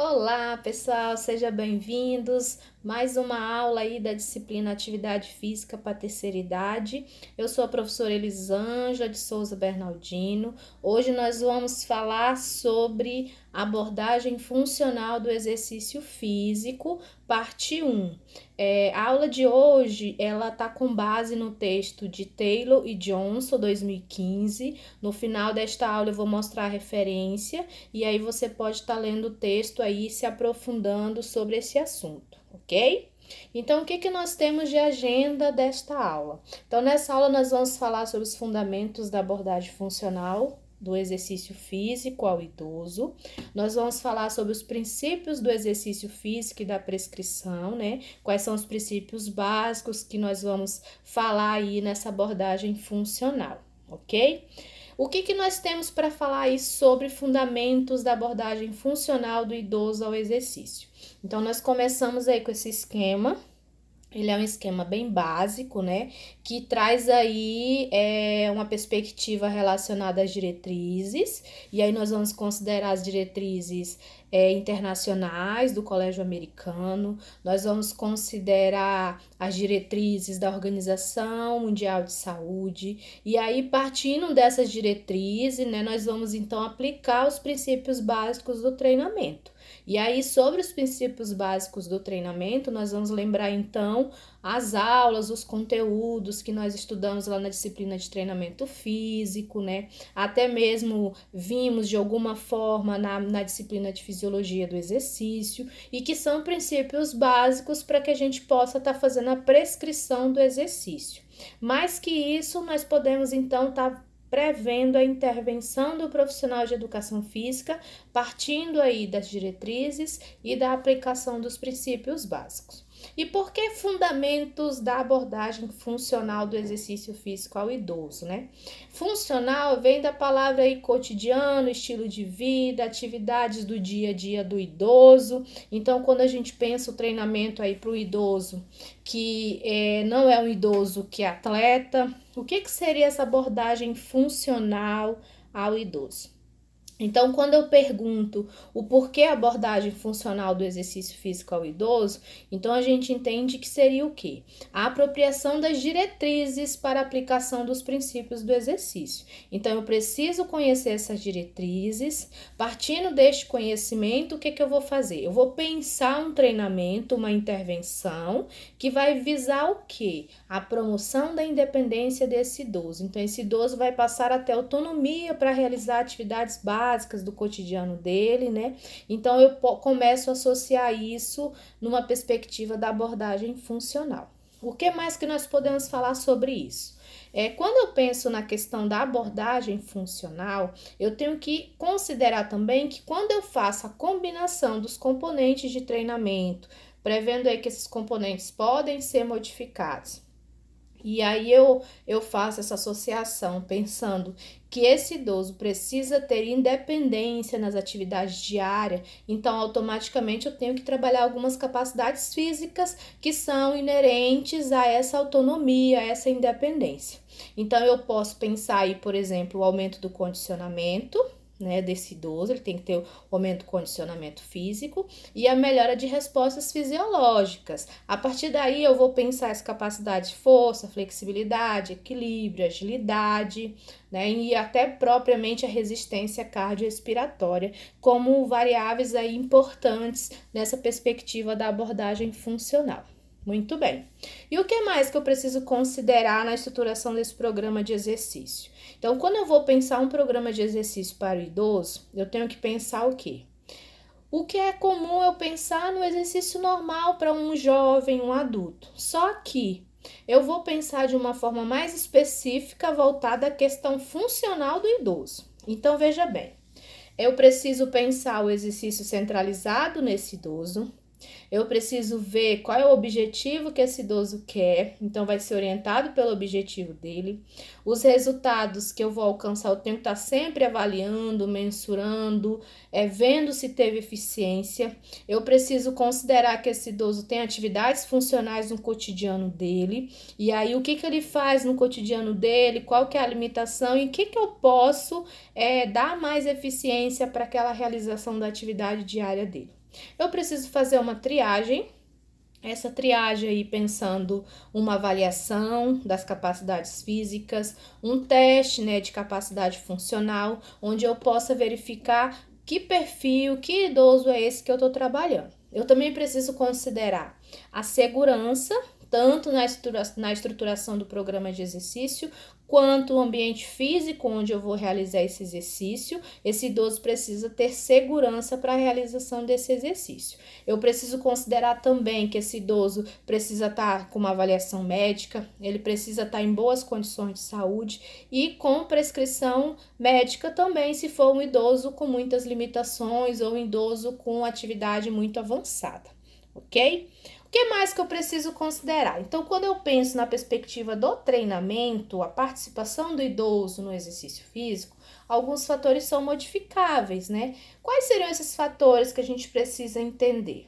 Olá, pessoal, sejam bem-vindos. Mais uma aula aí da disciplina Atividade Física para Terceira Idade. Eu sou a professora Elisângela de Souza Bernardino. Hoje nós vamos falar sobre abordagem funcional do exercício físico, parte 1. A aula de hoje, ela está com base no texto de Taylor e Johnson, 2015. No final desta aula eu vou mostrar a referência e aí você pode estar lendo o texto aí, se aprofundando sobre esse assunto, ok? Então, o que nós temos de agenda desta aula? Então, nessa aula nós vamos falar sobre os fundamentos da abordagem funcional do exercício físico ao idoso. Nós vamos falar sobre os princípios do exercício físico e da prescrição, né? Quais são os princípios básicos que nós vamos falar aí nessa abordagem funcional, ok? O que nós temos para falar aí sobre fundamentos da abordagem funcional do idoso ao exercício? Então, nós começamos aí com esse esquema. Ele é um esquema bem básico, né? Que traz aí uma perspectiva relacionada às diretrizes. E aí nós vamos considerar as diretrizes internacionais do Colégio Americano. Nós vamos considerar as diretrizes da Organização Mundial de Saúde. E aí, partindo dessas diretrizes, né, nós vamos então aplicar os princípios básicos do treinamento. E aí, sobre os princípios básicos do treinamento, nós vamos lembrar então as aulas, os conteúdos que nós estudamos lá na disciplina de treinamento físico, né? Até mesmo vimos de alguma forma na disciplina de fisiologia do exercício, e que são princípios básicos para que a gente possa estar fazendo a prescrição do exercício. Mais que isso, nós podemos então estar prevendo a intervenção do profissional de educação física, partindo aí das diretrizes e da aplicação dos princípios básicos. E por que fundamentos da abordagem funcional do exercício físico ao idoso, né? Funcional vem da palavra aí cotidiano, estilo de vida, atividades do dia a dia do idoso. Então, quando a gente pensa o treinamento aí para o idoso, que não é um idoso que é atleta, o que seria essa abordagem funcional ao idoso? Então, quando eu pergunto o porquê a abordagem funcional do exercício físico ao idoso, então a gente entende que seria o quê? A apropriação das diretrizes para a aplicação dos princípios do exercício. Então, eu preciso conhecer essas diretrizes. Partindo deste conhecimento, o que eu vou fazer? Eu vou pensar um treinamento, uma intervenção que vai visar o quê? A promoção da independência desse idoso. Então, esse idoso vai passar a ter autonomia para realizar atividades básicas do cotidiano dele, né? Então, eu começo a associar isso numa perspectiva da abordagem funcional. O que mais que nós podemos falar sobre isso? Quando eu penso na questão da abordagem funcional, eu tenho que considerar também que quando eu faço a combinação dos componentes de treinamento, prevendo aí que esses componentes podem ser modificados, e aí eu faço essa associação pensando que esse idoso precisa ter independência nas atividades diárias, então automaticamente eu tenho que trabalhar algumas capacidades físicas que são inerentes a essa autonomia, a essa independência. Então eu posso pensar aí, por exemplo, o aumento do condicionamento, né, desse idoso, ele tem que ter o aumento do condicionamento físico e a melhora de respostas fisiológicas. A partir daí eu vou pensar as capacidades de força, flexibilidade, equilíbrio, agilidade, né, e até propriamente a resistência cardiorrespiratória como variáveis aí importantes nessa perspectiva da abordagem funcional. Muito bem. E o que mais que eu preciso considerar na estruturação desse programa de exercício? Então, quando eu vou pensar um programa de exercício para o idoso, eu tenho que pensar o quê? O que é comum eu pensar no exercício normal para um jovem, um adulto. Só que eu vou pensar de uma forma mais específica voltada à questão funcional do idoso. Então, veja bem, eu preciso pensar o exercício centralizado nesse idoso. Eu preciso ver qual é o objetivo que esse idoso quer, então vai ser orientado pelo objetivo dele. Os resultados que eu vou alcançar, eu tenho que estar sempre avaliando, mensurando, vendo se teve eficiência. Eu preciso considerar que esse idoso tem atividades funcionais no cotidiano dele, e aí o que ele faz no cotidiano dele, qual que é a limitação e o que eu posso dar mais eficiência para aquela realização da atividade diária dele. Eu preciso fazer uma triagem. Essa triagem aí pensando uma avaliação das capacidades físicas, um teste, né, de capacidade funcional, onde eu possa verificar que perfil, que idoso é esse que eu estou trabalhando. Eu também preciso considerar a segurança, tanto na estruturação do programa de exercício, quanto o ambiente físico onde eu vou realizar esse exercício. Esse idoso precisa ter segurança para a realização desse exercício. Eu preciso considerar também que esse idoso precisa estar com uma avaliação médica, ele precisa estar em boas condições de saúde e com prescrição médica também, se for um idoso com muitas limitações ou um idoso com atividade muito avançada, ok? O que mais que eu preciso considerar? Então, quando eu penso na perspectiva do treinamento, a participação do idoso no exercício físico, alguns fatores são modificáveis, né? Quais seriam esses fatores que a gente precisa entender?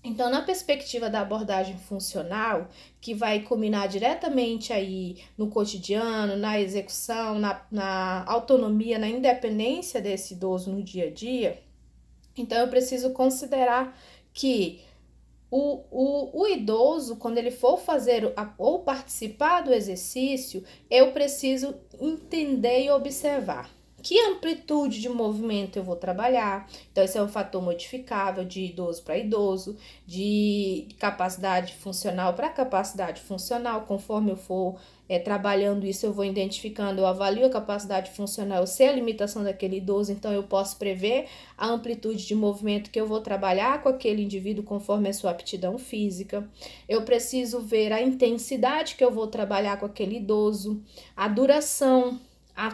Então, na perspectiva da abordagem funcional, que vai culminar diretamente aí no cotidiano, na execução, na autonomia, na independência desse idoso no dia a dia, então eu preciso considerar que o idoso, quando ele for fazer ou participar do exercício, eu preciso entender e observar que amplitude de movimento eu vou trabalhar. Então, esse é um fator modificável de idoso para idoso, de capacidade funcional para capacidade funcional. Conforme eu for trabalhando isso, eu vou identificando, eu avalio a capacidade funcional, eu sei a limitação daquele idoso, então eu posso prever a amplitude de movimento que eu vou trabalhar com aquele indivíduo conforme a sua aptidão física. Eu preciso ver a intensidade que eu vou trabalhar com aquele idoso, a duração,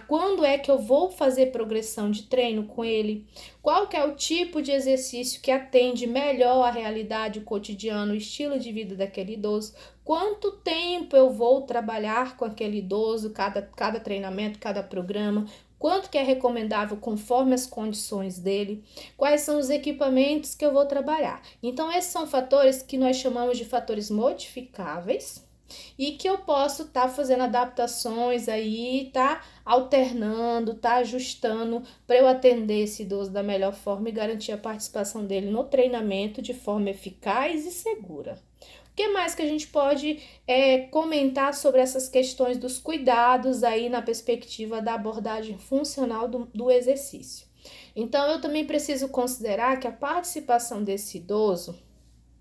quando é que eu vou fazer progressão de treino com ele, qual que é o tipo de exercício que atende melhor à realidade, o cotidiano, o estilo de vida daquele idoso, quanto tempo eu vou trabalhar com aquele idoso, cada treinamento, cada programa, quanto que é recomendável conforme as condições dele, quais são os equipamentos que eu vou trabalhar. Então, esses são fatores que nós chamamos de fatores modificáveis, e que eu posso estar fazendo adaptações aí, tá alternando, tá ajustando para eu atender esse idoso da melhor forma e garantir a participação dele no treinamento de forma eficaz e segura. O que mais que a gente pode comentar sobre essas questões dos cuidados aí na perspectiva da abordagem funcional do exercício? Então, eu também preciso considerar que a participação desse idoso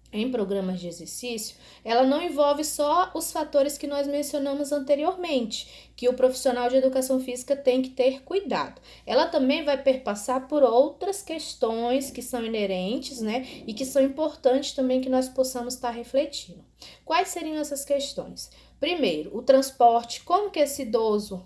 em programas de exercício, ela não envolve só os fatores que nós mencionamos anteriormente, que o profissional de educação física tem que ter cuidado. Ela também vai perpassar por outras questões que são inerentes, né, e que são importantes também que nós possamos estar refletindo. Quais seriam essas questões? Primeiro, o transporte, como que esse idoso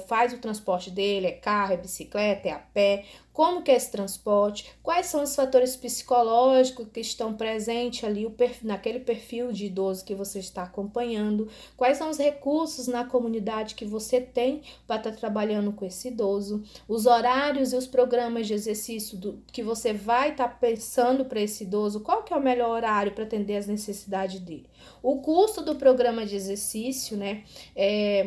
faz o transporte dele, é carro, é bicicleta, é a pé, como que é esse transporte, quais são os fatores psicológicos que estão presentes ali naquele perfil de idoso que você está acompanhando, quais são os recursos na comunidade que você tem para estar trabalhando com esse idoso, os horários e os programas de exercício que você vai estar pensando para esse idoso, qual que é o melhor horário para atender as necessidades dele. O custo do programa de exercício, né,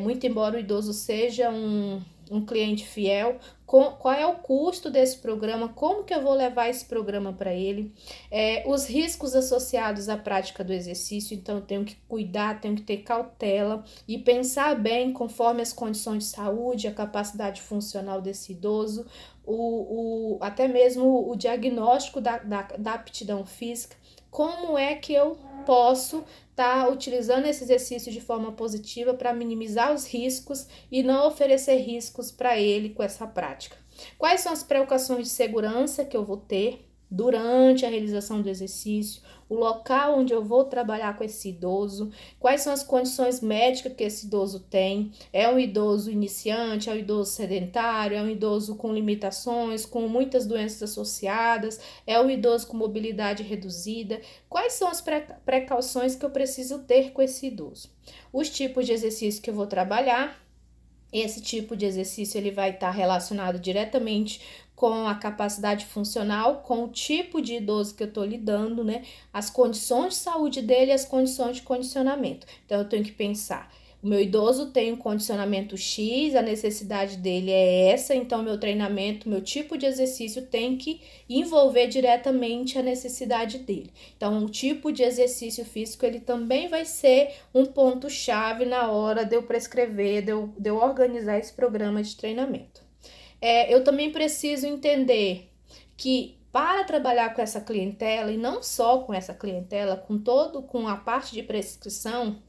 muito embora o idoso seja um cliente fiel, qual é o custo desse programa, como que eu vou levar esse programa para ele, os riscos associados à prática do exercício, então eu tenho que cuidar, tenho que ter cautela e pensar bem conforme as condições de saúde, a capacidade funcional desse idoso, até mesmo o diagnóstico da aptidão física, como é que eu posso estar utilizando esse exercício de forma positiva para minimizar os riscos e não oferecer riscos para ele com essa prática. Quais são as precauções de segurança que eu vou ter durante a realização do exercício, o local onde eu vou trabalhar com esse idoso, quais são as condições médicas que esse idoso tem, é um idoso iniciante, é um idoso sedentário, é um idoso com limitações, com muitas doenças associadas, é um idoso com mobilidade reduzida, quais são as precauções que eu preciso ter com esse idoso, os tipos de exercício que eu vou trabalhar. Esse tipo de exercício ele vai estar relacionado diretamente com a capacidade funcional, com o tipo de idoso que eu estou lidando, né? As condições de saúde dele e as condições de condicionamento. Então, eu tenho que pensar o meu idoso tem um condicionamento X, a necessidade dele é essa, então meu treinamento, meu tipo de exercício tem que envolver diretamente a necessidade dele. Então, o tipo de exercício físico, ele também vai ser um ponto-chave na hora de eu prescrever, de eu organizar esse programa de treinamento. Eu também preciso entender que para trabalhar com essa clientela, e não só com essa clientela, com a parte de prescrição,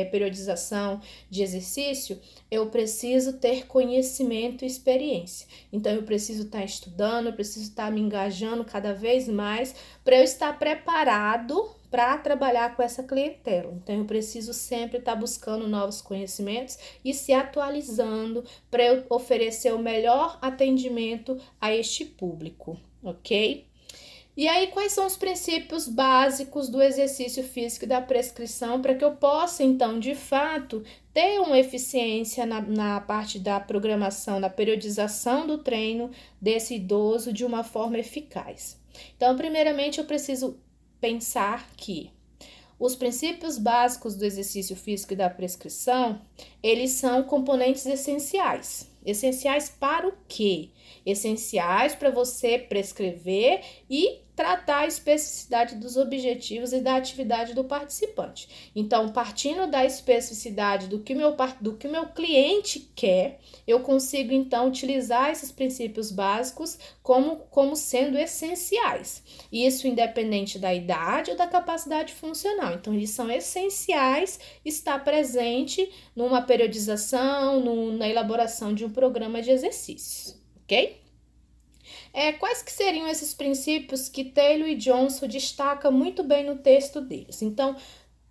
periodização de exercício, eu preciso ter conhecimento e experiência. Então, eu preciso estar estudando, eu preciso estar me engajando cada vez mais para eu estar preparado para trabalhar com essa clientela. Então, eu preciso sempre estar buscando novos conhecimentos e se atualizando para eu oferecer o melhor atendimento a este público, ok? E aí, quais são os princípios básicos do exercício físico e da prescrição para que eu possa, então, de fato, ter uma eficiência na parte da programação, da periodização do treino desse idoso de uma forma eficaz? Então, primeiramente, eu preciso pensar que os princípios básicos do exercício físico e da prescrição, eles são componentes essenciais. Essenciais para o quê? Essenciais para você prescrever e tratar a especificidade dos objetivos e da atividade do participante. Então, partindo da especificidade do que meu cliente quer, eu consigo, então, utilizar esses princípios básicos como sendo essenciais. Isso independente da idade ou da capacidade funcional. Então, eles são essenciais estar presente numa periodização, na elaboração de um programa de exercícios, ok? Quais que seriam esses princípios que Taylor e Johnson destacam muito bem no texto deles? Então,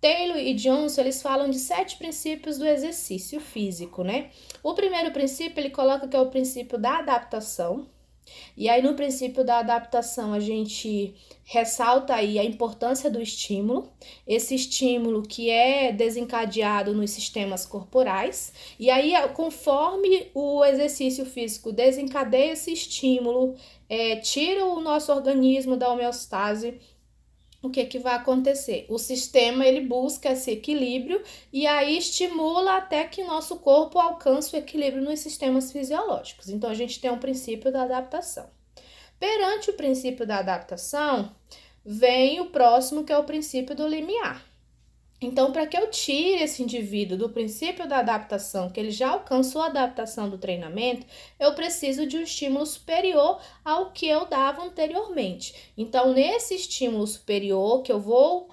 Taylor e Johnson, eles falam de 7 princípios do exercício físico, né? O primeiro princípio, ele coloca que é o princípio da adaptação. E aí, no princípio da adaptação, a gente ressalta aí a importância do estímulo, esse estímulo que é desencadeado nos sistemas corporais. E aí, conforme o exercício físico desencadeia esse estímulo, tira o nosso organismo da homeostase, o que vai acontecer? O sistema, ele busca esse equilíbrio e aí estimula até que nosso corpo alcance o equilíbrio nos sistemas fisiológicos. Então, a gente tem um princípio da adaptação. Perante o princípio da adaptação, vem o próximo, que é o princípio do limiar. Então, para que eu tire esse indivíduo do princípio da adaptação, que ele já alcançou a adaptação do treinamento, eu preciso de um estímulo superior ao que eu dava anteriormente. Então, nesse estímulo superior, que eu vou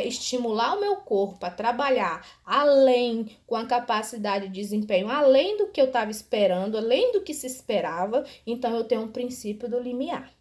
estimular o meu corpo a trabalhar além, com a capacidade de desempenho, além do que eu estava esperando, além do que se esperava, então eu tenho um princípio do limiar.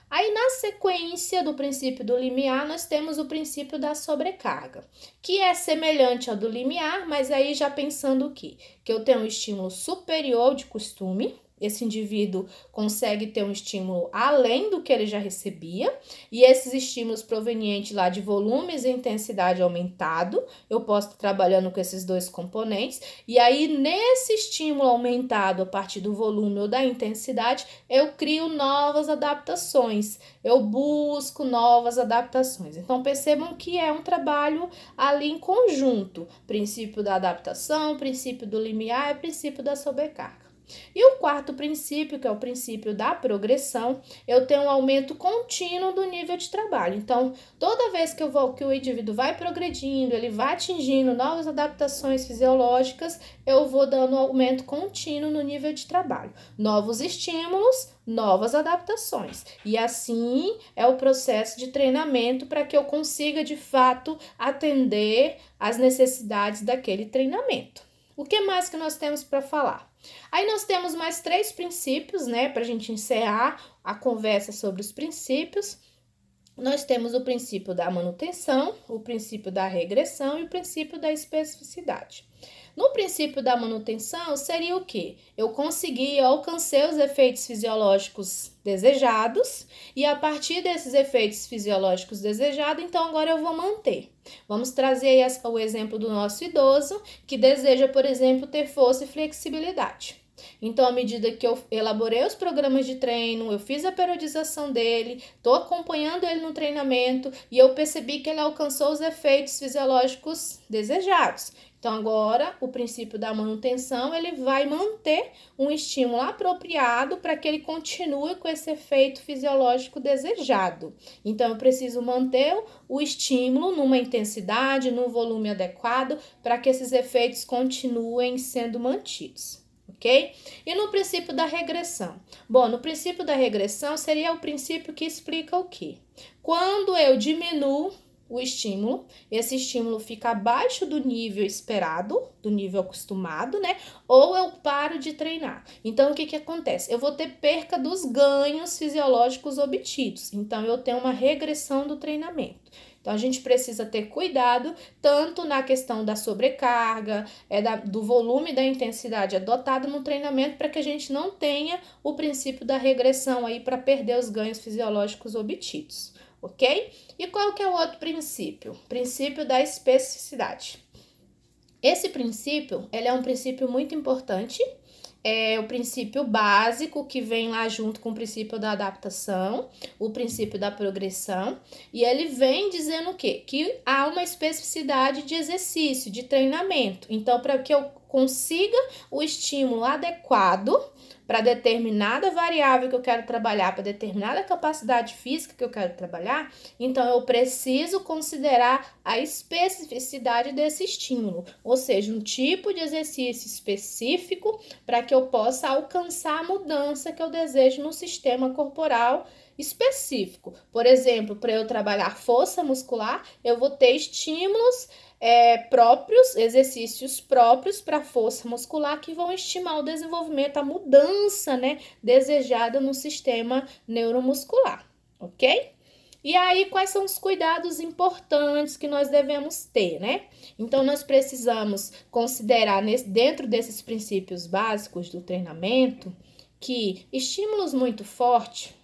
Aí, na sequência do princípio do limiar, nós temos o princípio da sobrecarga, que é semelhante ao do limiar, mas aí já pensando o quê? Que eu tenho um estímulo superior de costume, esse indivíduo consegue ter um estímulo além do que ele já recebia, e esses estímulos provenientes lá de volumes e intensidade aumentado, eu posso estar trabalhando com esses dois componentes, e aí nesse estímulo aumentado a partir do volume ou da intensidade, eu crio novas adaptações, eu busco novas adaptações. Então, percebam que é um trabalho ali em conjunto, princípio da adaptação, princípio do limiar e princípio da sobrecarga. E o quarto princípio, que é o princípio da progressão, eu tenho um aumento contínuo do nível de trabalho. Então, toda vez que o indivíduo vai progredindo, ele vai atingindo novas adaptações fisiológicas, eu vou dando um aumento contínuo no nível de trabalho. Novos estímulos, novas adaptações. E assim é o processo de treinamento para que eu consiga, de fato, atender às necessidades daquele treinamento. O que mais que nós temos para falar? Aí nós temos mais 3 princípios, né, para a gente encerrar a conversa sobre os princípios. Nós temos o princípio da manutenção, o princípio da regressão e o princípio da especificidade. No princípio da manutenção, seria o quê? Eu alcancei os efeitos fisiológicos desejados e a partir desses efeitos fisiológicos desejados, então agora eu vou manter. Vamos trazer aí o exemplo do nosso idoso que deseja, por exemplo, ter força e flexibilidade. Então, à medida que eu elaborei os programas de treino, eu fiz a periodização dele, estou acompanhando ele no treinamento e eu percebi que ele alcançou os efeitos fisiológicos desejados. Então, agora, o princípio da manutenção, ele vai manter um estímulo apropriado para que ele continue com esse efeito fisiológico desejado. Então, eu preciso manter o estímulo numa intensidade, num volume adequado, para que esses efeitos continuem sendo mantidos. Ok? E no princípio da regressão? Bom, no princípio da regressão seria o princípio que explica o quê? Quando eu diminuo o estímulo, esse estímulo fica abaixo do nível esperado, do nível acostumado, né? Ou eu paro de treinar. Então, o que acontece? Eu vou ter perca dos ganhos fisiológicos obtidos. Então, eu tenho uma regressão do treinamento. Então, a gente precisa ter cuidado tanto na questão da sobrecarga, do volume da intensidade adotada no treinamento, para que a gente não tenha o princípio da regressão aí para perder os ganhos fisiológicos obtidos, ok? E qual que é o outro princípio? Princípio da especificidade. Esse princípio, ele é um princípio muito importante, é o princípio básico que vem lá junto com o princípio da adaptação, o princípio da progressão, e ele vem dizendo o quê? Que há uma especificidade de exercício, de treinamento. Então, para que eu consiga o estímulo adequado para determinada variável que eu quero trabalhar, para determinada capacidade física que eu quero trabalhar, então eu preciso considerar a especificidade desse estímulo, ou seja, um tipo de exercício específico para que eu possa alcançar a mudança que eu desejo no sistema corporal específico. Por exemplo, para eu trabalhar força muscular, eu vou ter estímulos próprios, exercícios próprios para força muscular que vão estimular o desenvolvimento, a mudança, né, desejada no sistema neuromuscular, ok? E aí, quais são os cuidados importantes que nós devemos ter, né? Então, nós precisamos considerar dentro desses princípios básicos do treinamento que estímulos muito fortes.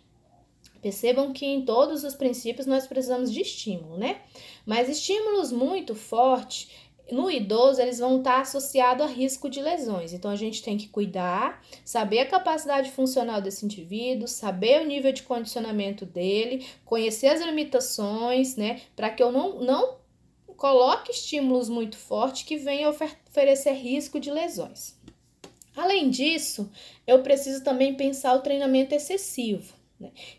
Percebam que em todos os princípios nós precisamos de estímulo, né? Mas estímulos muito fortes, no idoso, eles vão estar associados a risco de lesões. Então, a gente tem que cuidar, saber a capacidade funcional desse indivíduo, saber o nível de condicionamento dele, conhecer as limitações, né? Para que eu não coloque estímulos muito fortes que venham oferecer risco de lesões. Além disso, eu preciso também pensar o treinamento excessivo.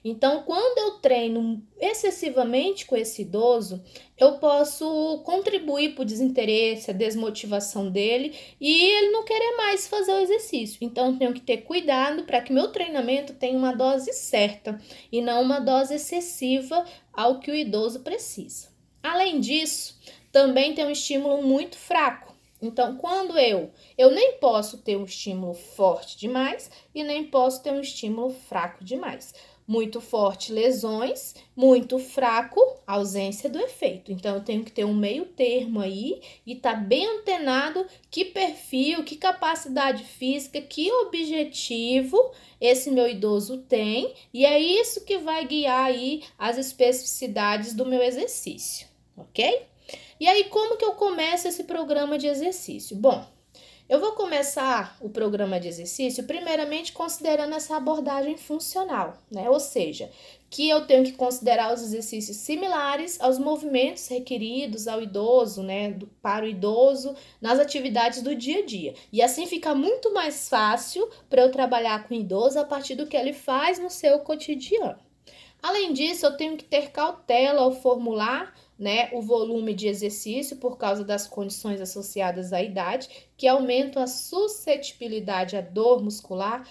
Então, quando eu treino excessivamente com esse idoso, eu posso contribuir para o desinteresse, a desmotivação dele e ele não querer mais fazer o exercício. Então, eu tenho que ter cuidado para que meu treinamento tenha uma dose certa e não uma dose excessiva ao que o idoso precisa. Além disso, também tem um estímulo muito fraco. Então, quando eu nem posso ter um estímulo forte demais e nem posso ter um estímulo fraco demais. Muito forte, lesões, muito fraco, ausência do efeito. Então, eu tenho que ter um meio termo aí e tá bem antenado que perfil, que capacidade física, que objetivo esse meu idoso tem, e é isso que vai guiar aí as especificidades do meu exercício, ok? E aí, como que eu começo esse programa de exercício? Bom, eu vou começar o programa de exercício primeiramente considerando essa abordagem funcional, né? Ou seja, que eu tenho que considerar os exercícios similares aos movimentos requeridos ao idoso, né? Para o idoso nas atividades do dia a dia. E assim fica muito mais fácil para eu trabalhar com o idoso a partir do que ele faz no seu cotidiano. Além disso, eu tenho que ter cautela ao formular, né, o volume de exercício por causa das condições associadas à idade, que aumentam a suscetibilidade à dor muscular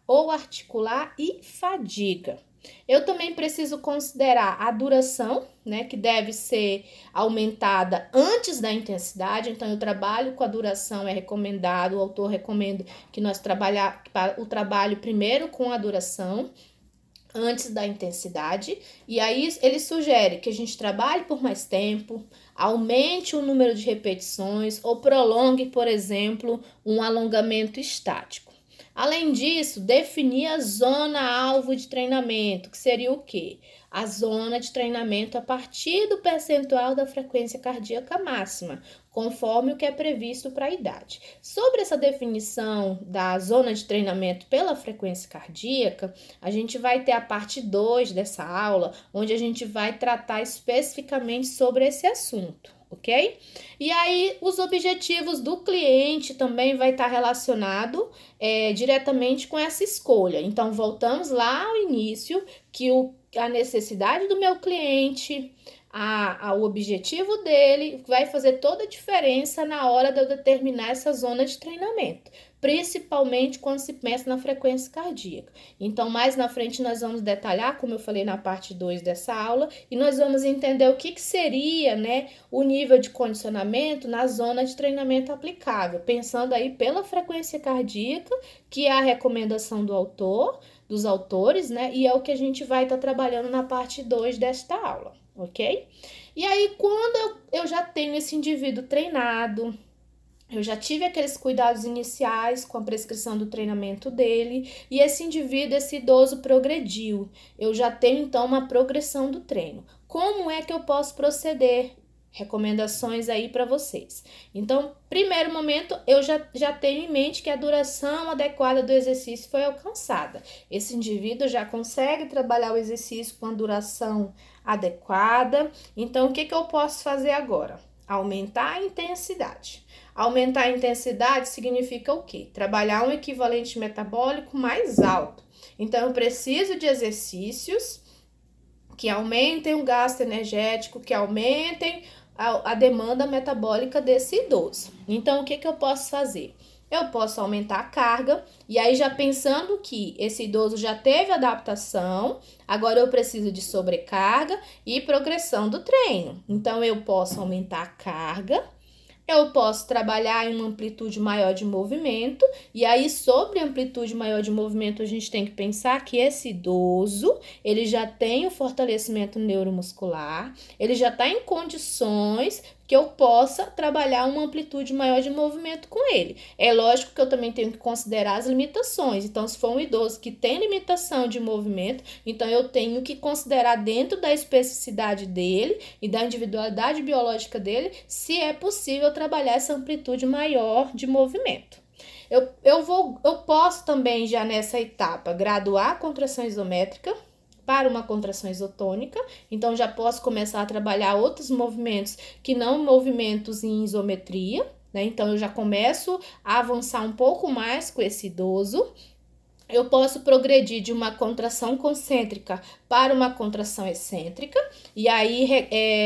ou articular e fadiga. Eu também preciso considerar a duração, né, que deve ser aumentada antes da intensidade. Então, eu trabalho com a duração, é recomendado, o autor recomenda que nós o trabalho primeiro com a duração, antes da intensidade, e aí ele sugere que a gente trabalhe por mais tempo, aumente o número de repetições ou prolongue, por exemplo, um alongamento estático. Além disso, definir a zona-alvo de treinamento, que seria o quê? A zona de treinamento a partir do percentual da frequência cardíaca máxima, conforme o que é previsto para a idade. Sobre essa definição da zona de treinamento pela frequência cardíaca, a gente vai ter a parte 2 dessa aula, onde a gente vai tratar especificamente sobre esse assunto, ok? E aí, os objetivos do cliente também vai estar relacionado diretamente com essa escolha. Então, voltamos lá ao início, que a necessidade do meu cliente, o objetivo dele vai fazer toda a diferença na hora de eu determinar essa zona de treinamento, principalmente quando se pensa na frequência cardíaca. Então, mais na frente nós vamos detalhar, como eu falei na parte 2 dessa aula, e nós vamos entender o que seria, né, o nível de condicionamento na zona de treinamento aplicável, pensando aí pela frequência cardíaca, que é a recomendação dos autores, né, e é o que a gente vai estar trabalhando na parte 2 desta aula, ok? E aí, quando eu já tenho esse indivíduo treinado, eu já tive aqueles cuidados iniciais com a prescrição do treinamento dele e esse indivíduo, esse idoso progrediu. Eu já tenho então uma progressão do treino. Como é que eu posso proceder? Recomendações aí para vocês. Então, primeiro momento, eu já tenho em mente que a duração adequada do exercício foi alcançada. Esse indivíduo já consegue trabalhar o exercício com a duração adequada. Então, o que eu posso fazer agora? Aumentar a intensidade. Aumentar a intensidade significa o quê? Trabalhar um equivalente metabólico mais alto. Então, eu preciso de exercícios que aumentem o gasto energético, que aumentem a demanda metabólica desse idoso. Então, o que eu posso fazer? Eu posso aumentar a carga, e aí já pensando que esse idoso já teve adaptação, agora eu preciso de sobrecarga e progressão do treino. Então, eu posso aumentar a carga, eu posso trabalhar em uma amplitude maior de movimento, e aí sobre amplitude maior de movimento a gente tem que pensar que esse idoso, ele já tem o fortalecimento neuromuscular, ele já está em condições que eu possa trabalhar uma amplitude maior de movimento com ele. É lógico que eu também tenho que considerar as limitações. Então, se for um idoso que tem limitação de movimento, então eu tenho que considerar dentro da especificidade dele e da individualidade biológica dele, se é possível trabalhar essa amplitude maior de movimento. Eu posso também já nessa etapa graduar a contração isométrica para uma contração isotônica, então já posso começar a trabalhar outros movimentos que não movimentos em isometria, né? Então eu já começo a avançar um pouco mais com esse idoso. Eu posso progredir de uma contração concêntrica para uma contração excêntrica, e aí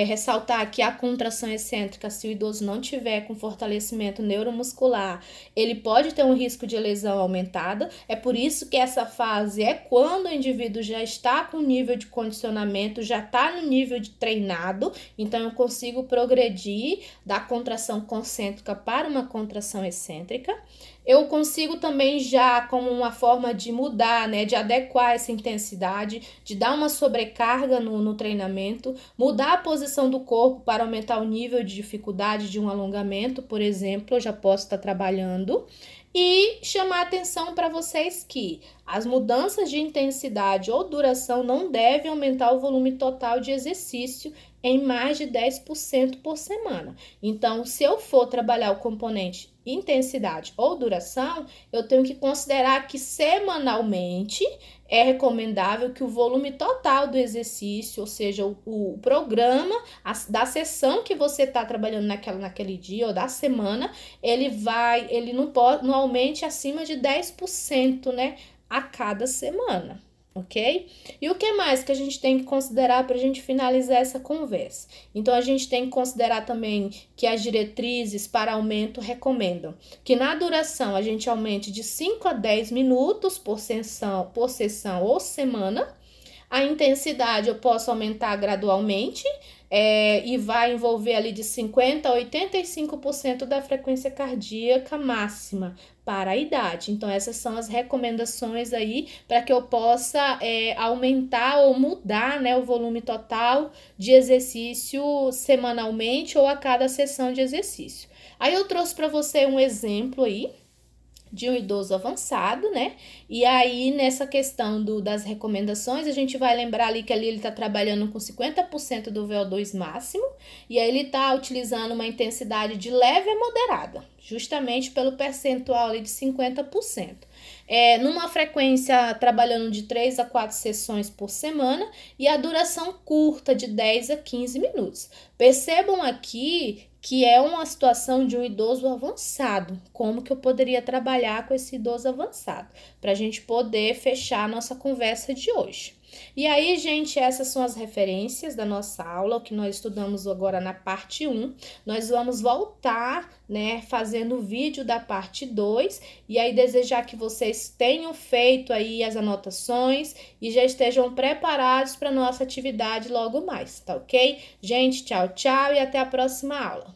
ressaltar que a contração excêntrica, se o idoso não tiver com fortalecimento neuromuscular, ele pode ter um risco de lesão aumentada. É por isso que essa fase é quando o indivíduo já está com nível de condicionamento, já está no nível de treinado, então eu consigo progredir da contração concêntrica para uma contração excêntrica. Eu consigo também já, como uma forma de mudar, né, de adequar essa intensidade, de dar uma sobrecarga no treinamento, mudar a posição do corpo para aumentar o nível de dificuldade de um alongamento, por exemplo, eu já posso estar trabalhando. E chamar atenção para vocês que as mudanças de intensidade ou duração não devem aumentar o volume total de exercício em mais de 10% por semana. Então, se eu for trabalhar o componente intensidade ou duração, eu tenho que considerar que semanalmente é recomendável que o volume total do exercício, ou seja, o programa da sessão que você está trabalhando naquele dia ou da semana, ele não aumente acima de 10%, né, a cada semana. Ok? E o que mais que a gente tem que considerar para a gente finalizar essa conversa? Então, a gente tem que considerar também que as diretrizes para aumento recomendam que na duração a gente aumente de 5 a 10 minutos por sessão ou semana. A intensidade eu posso aumentar gradualmente e vai envolver ali de 50% a 85% da frequência cardíaca máxima para a idade. Então, essas são as recomendações aí para que eu possa aumentar ou mudar, né, o volume total de exercício semanalmente ou a cada sessão de exercício. Aí eu trouxe para você um exemplo aí de um idoso avançado, né? E aí, nessa questão das recomendações, a gente vai lembrar ali que ali ele está trabalhando com 50% do VO2 máximo, e aí ele está utilizando uma intensidade de leve a moderada, justamente pelo percentual ali de 50%. Numa frequência trabalhando de 3 a 4 sessões por semana e a duração curta de 10 a 15 minutos. Percebam aqui que é uma situação de um idoso avançado. Como que eu poderia trabalhar com esse idoso avançado? Para a gente poder fechar a nossa conversa de hoje. E aí, gente, essas são as referências da nossa aula, o que nós estudamos agora na parte 1. Nós vamos voltar, né, fazendo o vídeo da parte 2, e aí desejar que vocês tenham feito aí as anotações e já estejam preparados para nossa atividade logo mais, tá ok? Gente, tchau, tchau e até a próxima aula.